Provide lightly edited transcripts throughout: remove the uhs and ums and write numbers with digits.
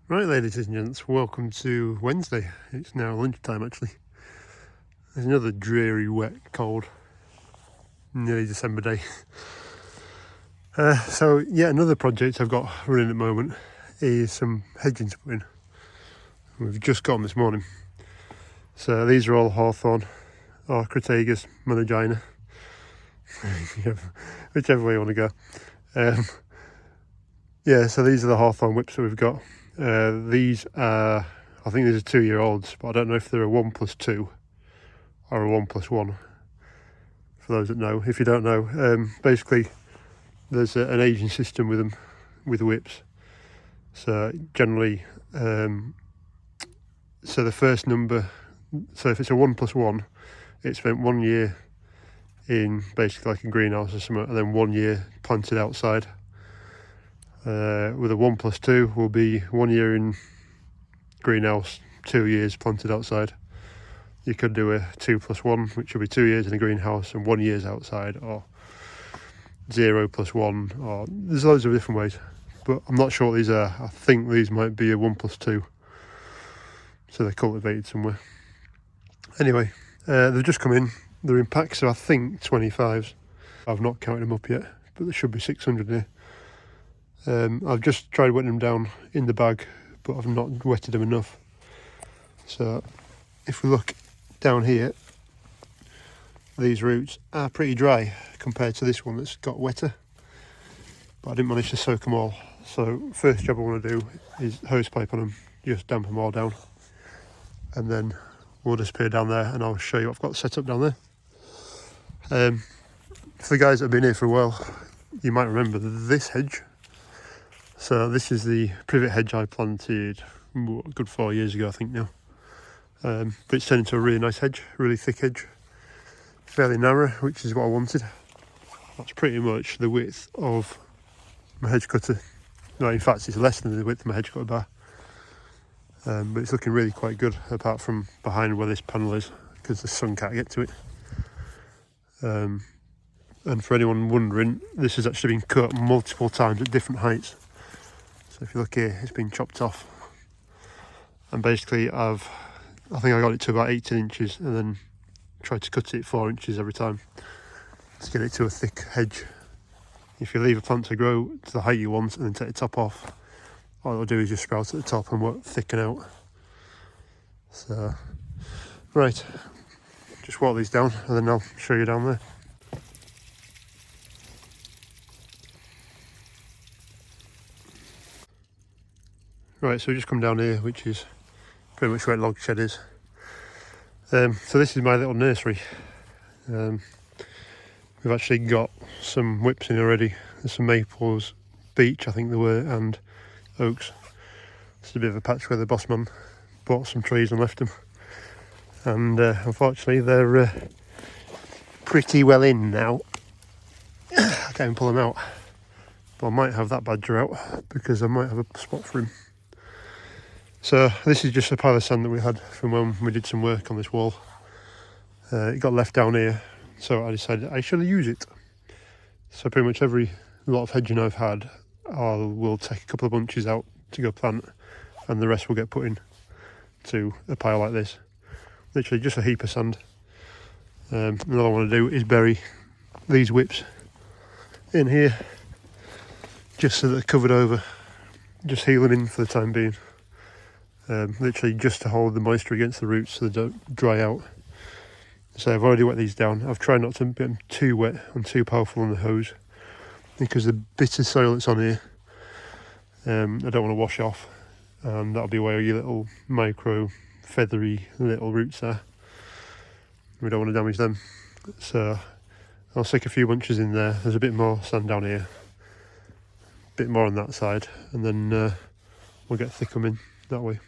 Right, ladies and gents, welcome to Wednesday. It's now lunchtime actually. There's another dreary, wet, cold, nearly December day. So yeah, another project I've got running at the moment is some hedging to put in. We've just got them this morning. So these are all hawthorn or crataegus monogina, whichever way you want to go. Yeah, so these are the hawthorn whips that we've got. These are, I think these are 2-year-olds, but I don't know if they're a 1+2 or a 1+1. For those that know, if you don't know, basically there's an aging system with them, with whips. So generally, so the first number, so if it's a 1+1, it's spent 1 year in basically like a greenhouse or something, and then 1 year planted outside. With a 1+2 will be 1 year in greenhouse, 2 years planted outside. You could do a 2+1, which will be 2 years in a greenhouse and 1 year's outside, or 0+1, or there's loads of different ways. But I'm not sure what these are. I think these might be a 1+2. So they're cultivated somewhere. Anyway, they've just come in. They're in packs of, I think, 25s. I've not counted them up yet, but there should be 600 here. I've just tried wetting them down in the bag, but I've not wetted them enough. So if we look down here, these roots are pretty dry compared to this one that's got wetter, but I didn't manage to soak them all. So first job I want to do is hose pipe on them, just damp them all down, and then we'll disappear down there and I'll show you what I've got set up down there. For the guys that have been here for a while, you might remember this hedge. So this is the privet hedge I planted a good 4 years ago, I think now. But it's turned into a really nice hedge, really thick hedge, fairly narrow, which is what I wanted. That's pretty much the width of my hedge cutter. No, in fact, it's less than the width of my hedge cutter bar. But it's looking really quite good, apart from behind where this panel is, because the sun can't get to it. And for anyone wondering, this has actually been cut multiple times at different heights. So if you look here, it's been chopped off. And basically I think I got it to about 18 inches and then tried to cut it 4 inches every time to get it to a thick hedge. If you leave a plant to grow to the height you want and then take the top off, all it'll do is just sprout at the top and won't thicken out. So, right, just walk these down and then I'll show you down there. Right, so we just come down here, which is pretty much where log shed is. So this is my little nursery. We've actually got some whips in already. There's some maples, beech I think there were, and oaks. It's a bit of a patch where the boss man bought some trees and left them. And unfortunately they're pretty well in now. I can't even pull them out. But I might have that badger out because I might have a spot for him. So this is just a pile of sand that we had from when we did some work on this wall. It got left down here, so I decided I should use it. So pretty much every lot of hedging I've had, I will take a couple of bunches out to go plant, and the rest will get put in to a pile like this. Literally just a heap of sand. And all I want to do is bury these whips in here, just so that they're covered over, just heal them in for the time being. Literally just to hold the moisture against the roots so they don't dry out. So I've already wet these down. I've tried not to get them too wet and too powerful on the hose, because the bit of soil that's on here, I don't want to wash off, and that'll be where your little micro feathery little roots are. We don't want to damage them. So I'll stick a few bunches in there. There's a bit more sand down here, a bit more on that side, and then we'll get thick them in that way.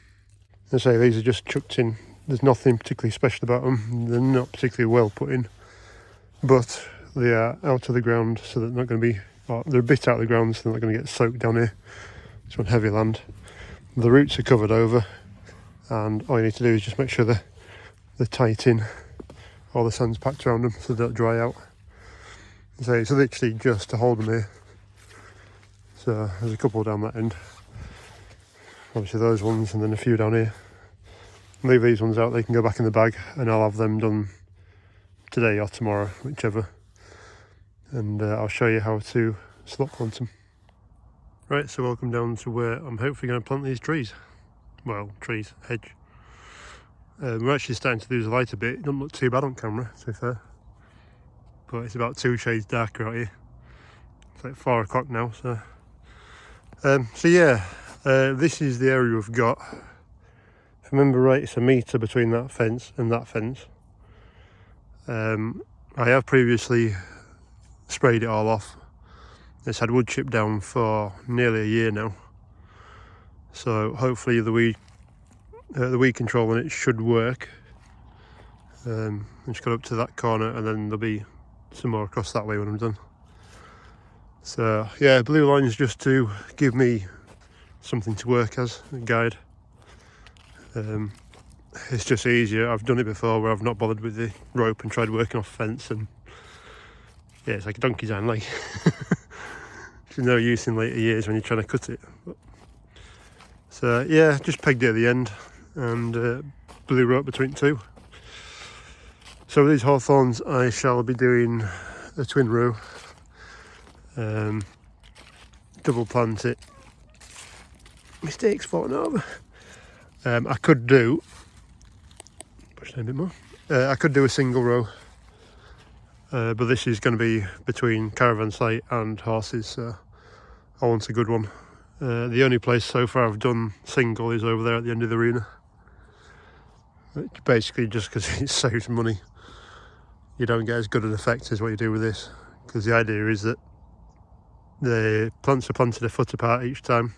As I say, these are just chucked in. There's nothing particularly special about them. They're not particularly well put in, but they are out of the ground, so they're not going to be, they're a bit out of the ground, so they're not going to get soaked down here. It's on heavy land. The roots are covered over, and all you need to do is just make sure they're tight in. All the sand's packed around them so they don't dry out. So it's literally just to hold them here. So there's a couple down that end. obviously those ones, and then a few down here. Leave these ones out, they can go back in the bag, and I'll have them done today or tomorrow, whichever. And I'll show you how to slot plant them. Right, so welcome down to where I'm hopefully going to plant these trees. Well, trees, hedge. We're actually starting to lose the light a bit. It doesn't look too bad on camera, to be fair. But it's about 2 shades darker out here. It's like 4 o'clock now, so... this is the area we've got. If I remember right, it's a metre between that fence and that fence. I have previously sprayed it all off. It's had wood chip down for nearly a year now. So hopefully the weed control on it should work. Just got up to that corner, and then there'll be some more across that way when I'm done. So yeah, blue lines just to give me something to work as a guide. It's just easier. I've done it before where I've not bothered with the rope and tried working off fence, and yeah, it's like a donkey's hind leg. There's no use in later years when you're trying to cut it. So yeah, just pegged it at the end and blue rope between two. So with these hawthorns I shall be doing a twin row, double plant it. Mistakes falling over. I could do, push down a bit more, I could do a single row, but this is going to be between caravan site and horses, so I want a good one. The only place so far I've done single is over there at the end of the arena. Which basically just because it saves money. You don't get as good an effect as what you do with this, because the idea is that the plants are planted a foot apart each time.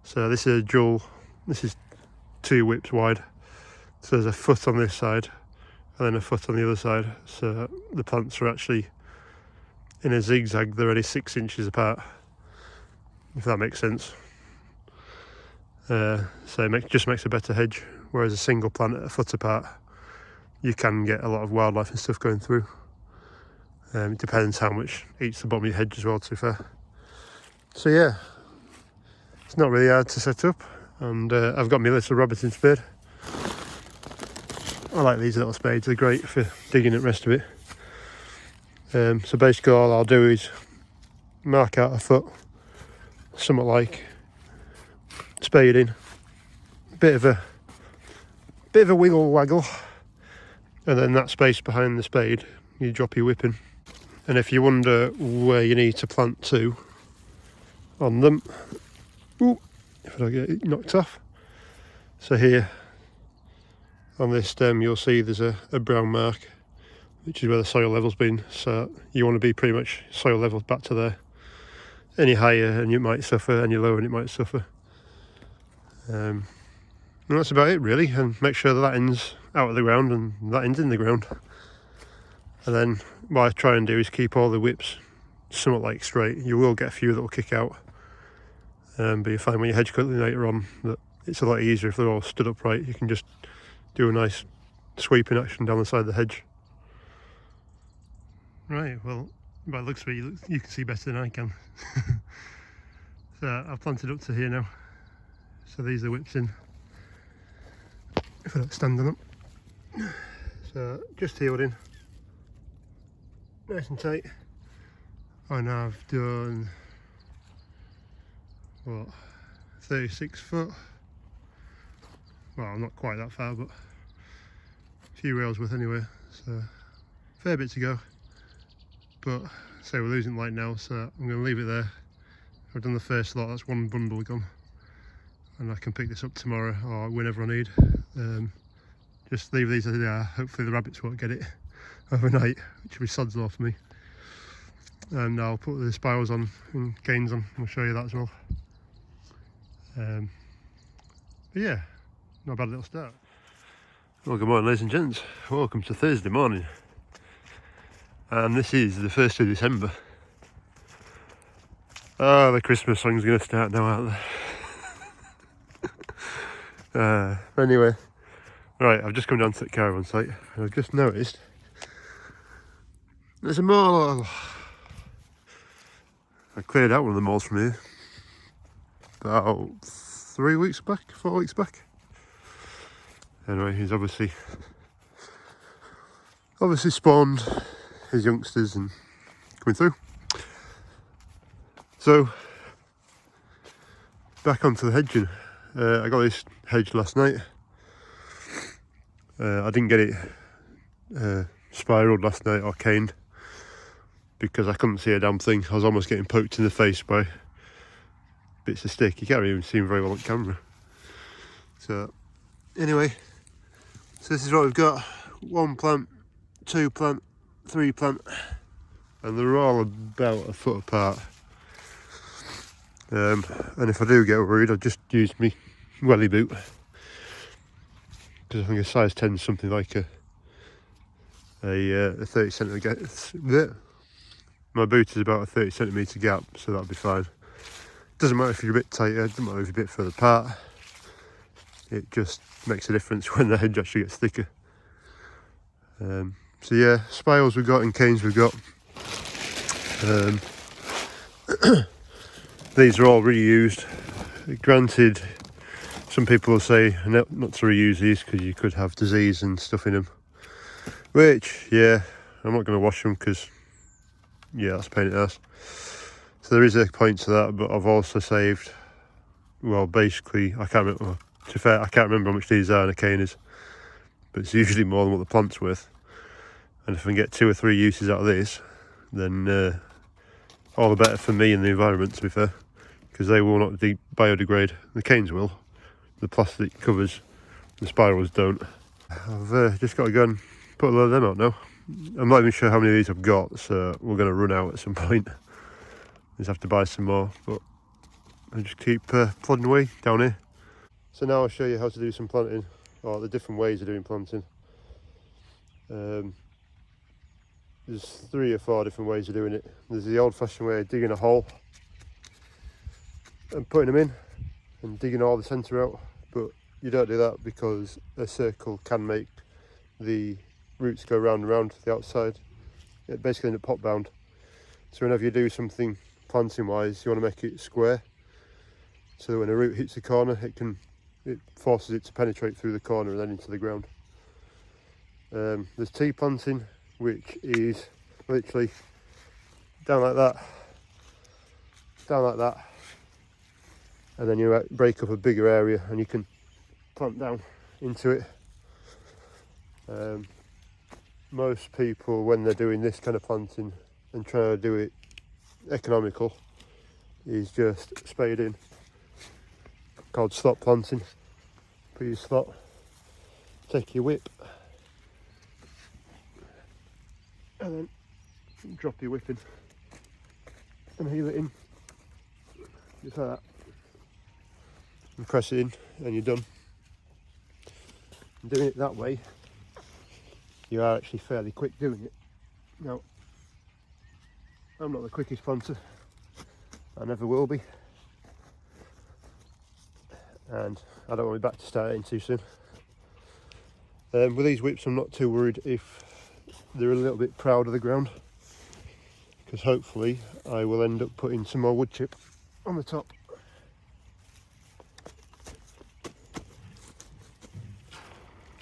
So this is a dual, this is 2 whips wide. So there's a foot on this side and then a foot on the other side. So the plants are actually in a zigzag, they're only 6 inches apart, if that makes sense. So it just makes a better hedge, whereas a single plant at a foot apart, you can get a lot of wildlife and stuff going through. It depends how much eats the bottom of your hedge as well, to be fair. So yeah, it's not really hard to set up, and I've got my little rabbiting spade. I like these little spades, they're great for digging the rest of it. So basically all I'll do is mark out a foot, something like, spade in, bit of a wiggle waggle, and then that space behind the spade you drop your whip in. And if you wonder where you need to plant to on them, ooh, if I don't get it knocked off, so here on this stem you'll see there's a brown mark, which is where the soil level's been. So you want to be pretty much soil level back to there. Any higher and you might suffer, any lower and it might suffer. And that's about it really, and make sure that ends out of the ground and that ends in the ground. And then what I try and do is keep all the whips somewhat like straight. You will get a few that will kick out, but you find when you hedge cutting later on that it's a lot easier if they're all stood upright. You can just do a nice sweeping action down the side of the hedge. Right, well, by the looks of it, you can see better than I can. So I've planted up to here now. So these are whips in. If I don't stand on them. So just heeled in. Nice and tight. And I've done, what, 36 foot. Well, not quite that far, but a few rails worth anyway. So fair bit to go. But so we're losing light now, so I'm going to leave it there. I've done the first lot, that's one bundle gone. And I can pick this up tomorrow or whenever I need. Just leave these as they are. Hopefully the rabbits won't get it overnight, which will be sod's law for me. And I'll put the spirals on and gains on, I'll show you that as well. But yeah, not a bad little start. Well, good morning ladies and gents, welcome to Thursday morning. And this is the 1st of December. Oh, the Christmas song's going to start now, aren't they? Anyway, right, I've just come down to the caravan site and I've just noticed there's a mole. I cleared out one of the moles from here about 3 weeks back, 4 weeks back. Anyway, he's obviously spawned his youngsters and coming through. So back onto the hedging. I got this hedge last night. I didn't get it spiraled last night or caned because I couldn't see a damn thing. I was almost getting poked in the face by bits of stick. You can't even see them very well on camera. So anyway, so this is what we've got. 1 plant, 2 plant, 3 plant, and they're all about a foot apart. And if I do get worried, I'll just use my welly boot, because I think a size 10 is something like a 30 centimetre. My boot is about a 30 centimetre gap, so that'll be fine. Doesn't matter if you're a bit tighter, doesn't matter if you're a bit further apart. It just makes a difference when the hedge actually gets thicker. So yeah, spirals we've got and canes we've got. These are all reused. Granted, some people will say not to reuse these because you could have disease and stuff in them. Which, yeah, I'm not going to wash them because, yeah, that's a pain in the ass. So there is a point to that, but I've also saved, well, basically, I can't remember, to be fair, I can't remember how much these are in a cane is, but it's usually more than what the plant's worth. And if I can get 2 or 3 uses out of this, then all the better for me and the environment, to be fair, because they will not biodegrade. The canes will, the plastic covers, the spirals don't. I've just got to go and put a load of them out now. I'm not even sure how many of these I've got, so we're going to run out at some point. Just have to buy some more, but I'll just keep plodding away down here. So now I'll show you how to do some planting, or the different ways of doing planting. There's 3 or 4 different ways of doing it. There's the old-fashioned way of digging a hole and putting them in and digging all the centre out, but you don't do that because a circle can make the roots go round and round the outside. It basically end up pot bound. So whenever you do something planting wise, you want to make it square, so that when a root hits the corner, it forces it to penetrate through the corner and then into the ground. There's T planting, which is literally down like that, and then you break up a bigger area and you can plant down into it. Most people, when they're doing this kind of planting and trying to do it economical, is just spade in, called slot planting. Put your slot, take your whip, and then drop your whip in and heel it in, just like that, and press it in and you're done. And doing it that way, you are actually fairly quick doing it. Now, I'm not the quickest planter, I never will be, and I don't want my back to start in too soon. With these whips, I'm not too worried if they're a little bit proud of the ground, because hopefully I will end up putting some more wood chip on the top.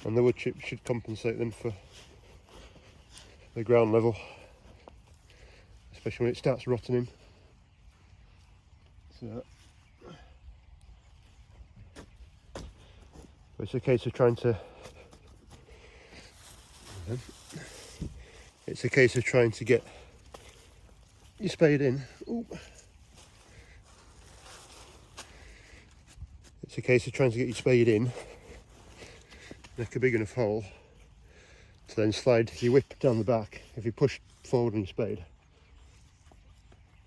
And the wood chip should compensate them for the ground level, especially when it starts rotting in. So it's a case of trying to get your spade in. Ooh. It's a case of trying to get your spade in, make a big enough hole to then slide your whip down the back if you push forward on your spade,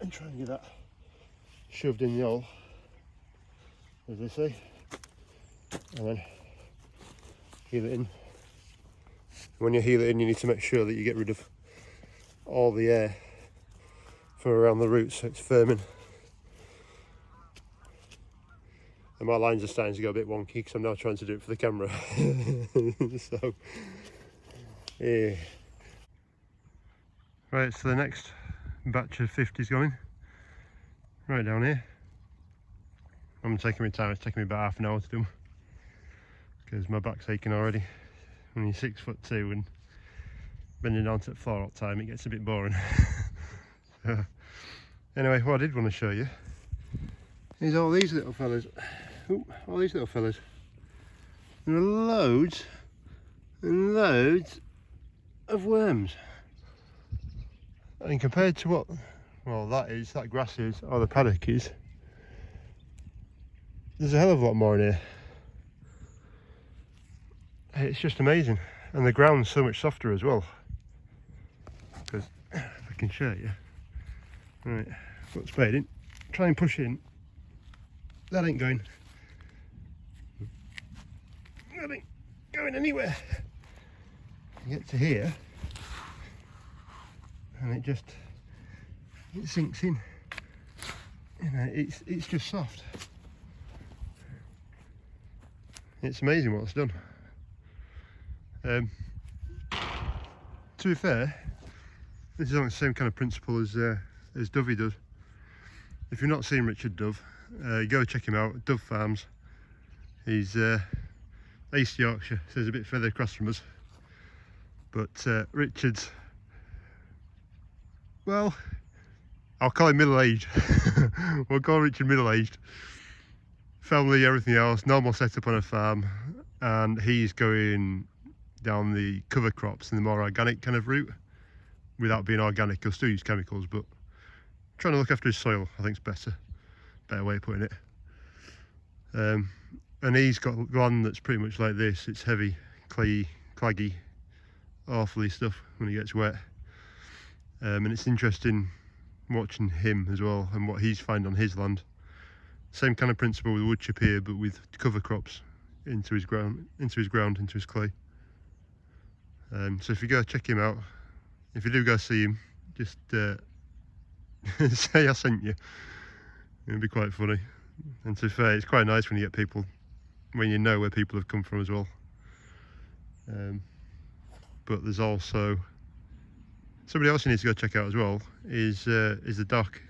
and try and get that shoved in the hole, as they say, and then heel it in. When you heel it in, you need to make sure that you get rid of all the air from around the roots so it's firming. And my lines are starting to go a bit wonky because I'm now trying to do it for the camera. So, yeah. Right, so the next batch of 50's going right down here. I'm taking my time. It's taking me about half an hour to do them because my back's aching already. When you're 6'2" and bending down to the floor all the time, it gets a bit boring. So, anyway, what I did want to show you is all these little fellas. Ooh, all these little fellas. There are loads and loads of worms. And compared to what, well, that grass is, or the paddock is, there's a hell of a lot more in here. It's just amazing. And the ground's so much softer as well. Because, if I can show you. Right, put the spade in, try and push in. That ain't going. That ain't going anywhere. You get to here, and it sinks in. You know, it's just soft. It's amazing what it's done. To be fair, this is on the same kind of principle as Dovey does. If you've not seen Richard Dove, go check him out. Dove Farms. He's East Yorkshire, so he's a bit further across from us. But Richard's, well, I'll call him middle-aged. We'll call Richard middle-aged. Family, everything else, normal setup on a farm, and he's going down the cover crops and the more organic kind of route. Without being organic, he'll still use chemicals, but trying to look after his soil, I think, is better way of putting it. And he's got land that's pretty much like this. It's heavy, clayey, claggy, awfully stuff when it gets wet. And it's interesting watching him as well and what he's found on his land. Same kind of principle with wood chip here, but with cover crops into his clay. So if you go check him out, if you do go see him, just say I sent you. It'd be quite funny. And to be fair, it's quite nice when you get people, when you know where people have come from as well. But there's also somebody else you need to go check out as well is the doc.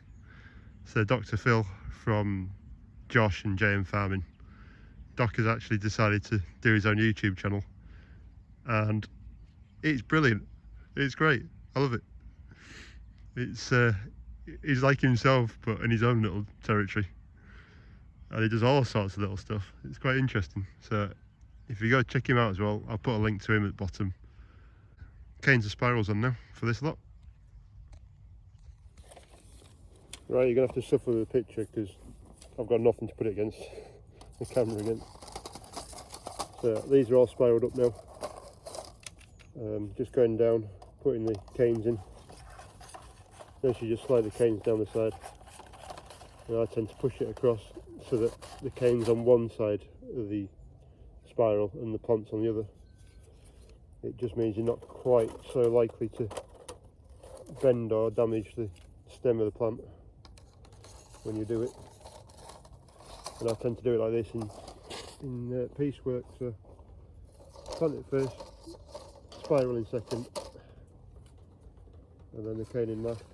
So Dr. Phil from Josh and JM Farming. Doc has actually decided to do his own YouTube channel, and it's brilliant. It's great. I love it. He's like himself, but in his own little territory, and he does all sorts of little stuff. It's quite interesting. So if you go check him out as well, I'll put a link to him at the bottom. Canes and spirals on now for this lot. Right, you're gonna have to suffer with the picture because I've got nothing to put it against the camera again. So these are all spiraled up now. Just going down, putting the canes in. Then you just slide the canes down the side. And I tend to push it across so that the cane's on one side of the spiral and the plant's on the other. It just means you're not quite so likely to bend or damage the stem of the plant when you do it. And I tend to do it like this in piecework. So plant it first, spiral in second, and then the cane in last.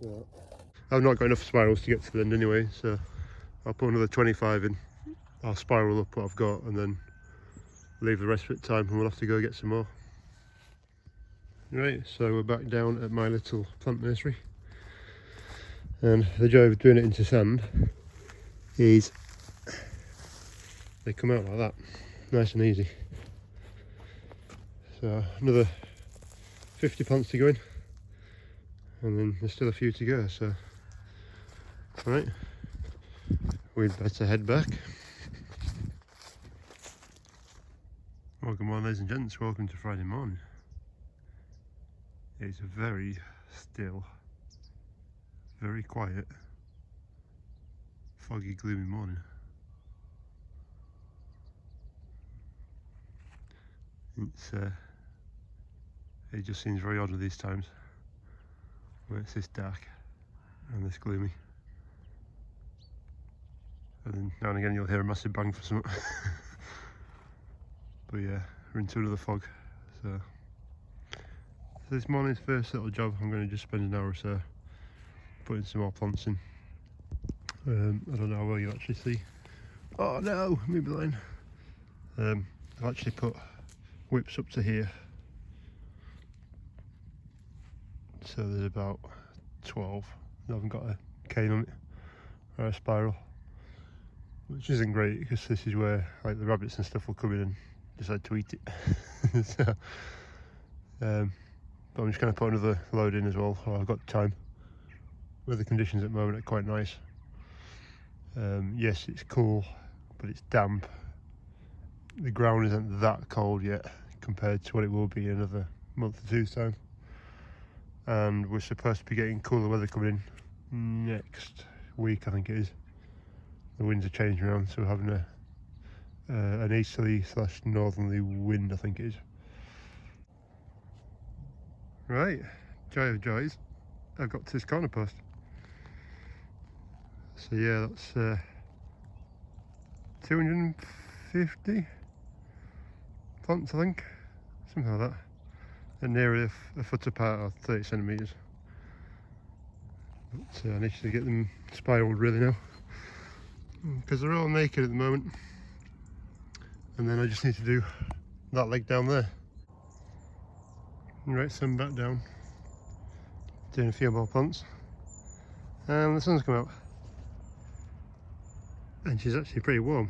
So I've not got enough spirals to get to the end anyway, so I'll put another 25 in. I'll spiral up what I've got and then leave the rest of the time, and we'll have to go get some more. Right, so we're back down at my little plant nursery, and the joy of doing it into sand is they come out like that, nice and easy. So another 50 plants to go in, and then there's still a few to go. So right, we'd better head back. Well, good morning, ladies and gents, welcome to Friday morning. It's a very still, very quiet, foggy, gloomy morning. It just seems very odd at these times, where it's this dark and this gloomy. And then now and again you'll hear a massive bang for something. But yeah, we're into another fog. So this morning's first little job, I'm going to just spend an hour or so putting some more plants in. I don't know how well you actually see. Oh no, move the line. I've actually put whips up to here, so there's about 12. I haven't got a cane on it or a spiral, which isn't great because this is where like the rabbits and stuff will come in and decide to eat it. So, but I'm just going to put another load in as well. I've got time. Weather conditions at the moment are quite nice. Yes, it's cool, but it's damp. The ground isn't that cold yet compared to what it will be in another month or two's time. And we're supposed to be getting cooler weather coming in next week, I think it is. The winds are changing around, so we're having an easterly / northerly wind, I think it is. Right, joy of joys, I've got to this corner post. So yeah, that's 250 plants, I think, something like that, and nearly a foot apart or 30 centimetres. But I need to get them spiralled really now, because they're all naked at the moment, and then I just need to do that leg down there. Right, so I'm back down, doing a few more plants, and the sun's come out, and she's actually pretty warm.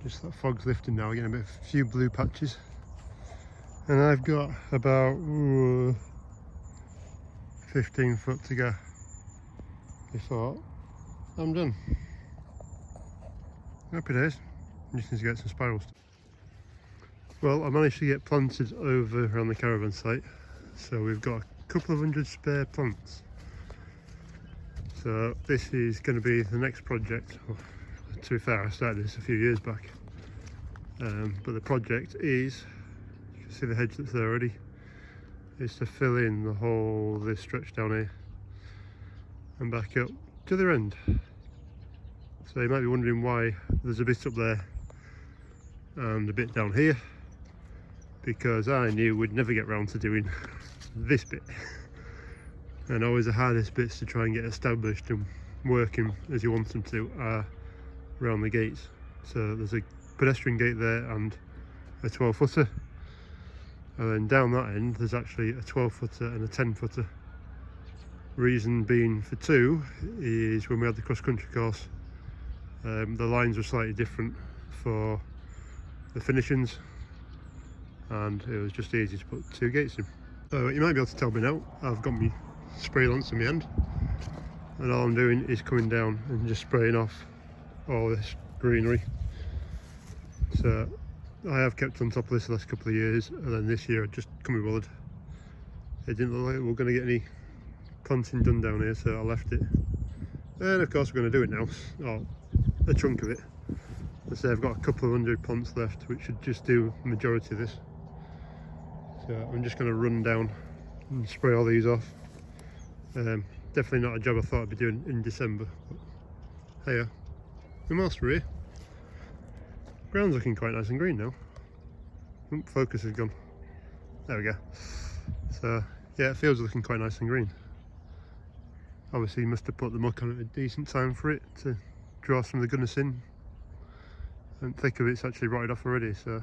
Just that fog's lifting now, getting a few blue patches, and I've got about 15 foot to go before I'm done. Happy days. I just need to get some spirals. Well, I managed to get planted over around the caravan site, so we've got a couple of hundred spare plants. So this is going to be the next project. Well, to be fair, I started this a few years back, but the project is, you can see the hedge that's there already, is to fill in the whole this stretch down here and back up to the end. So you might be wondering why there's a bit up there and a bit down here, because I knew we'd never get round to doing this bit, and always the hardest bits to try and get established and working as you want them to are around the gates. So there's a pedestrian gate there and a 12 footer, and then down that end there's actually a 12 footer and a 10 footer. Reason being for two is when we had the cross country course, the lines were slightly different for the finishings, and it was just easy to put two gates in. So you might be able to tell me now, I've got my spray lance in my hand, and all I'm doing is coming down and just spraying off all this greenery. So I have kept on top of this the last couple of years, and then this year I just couldn't be bothered. It didn't look like we were going to get any planting done down here, so I left it. And of course we're going to do it now, or a chunk of it. Let's say I've got a couple of hundred plants left, which should just do the majority of this. So I'm just going to run down and spray all these off. Definitely not a job I thought I'd be doing in December, but hey, the master here. Ground's looking quite nice and green now. Focus is gone. There we go. So yeah, it feels looking quite nice and green. Obviously you must have put the muck on at a decent time for it to draw some of the goodness in, and thick of it's actually rotted off already, so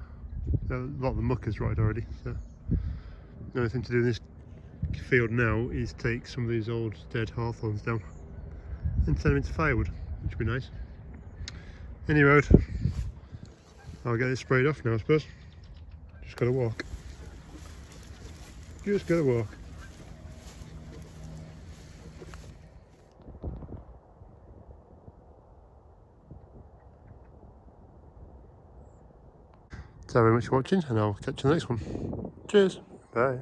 a lot of the muck is rotted already. So the only thing to do in this field now is take some of these old dead hawthorns down and turn them into firewood, which would be nice. Any road, I'll get it sprayed off now, I suppose. Just gotta walk. Just gotta walk. Thanks very much for watching, and I'll catch you in the next one. Cheers. Bye.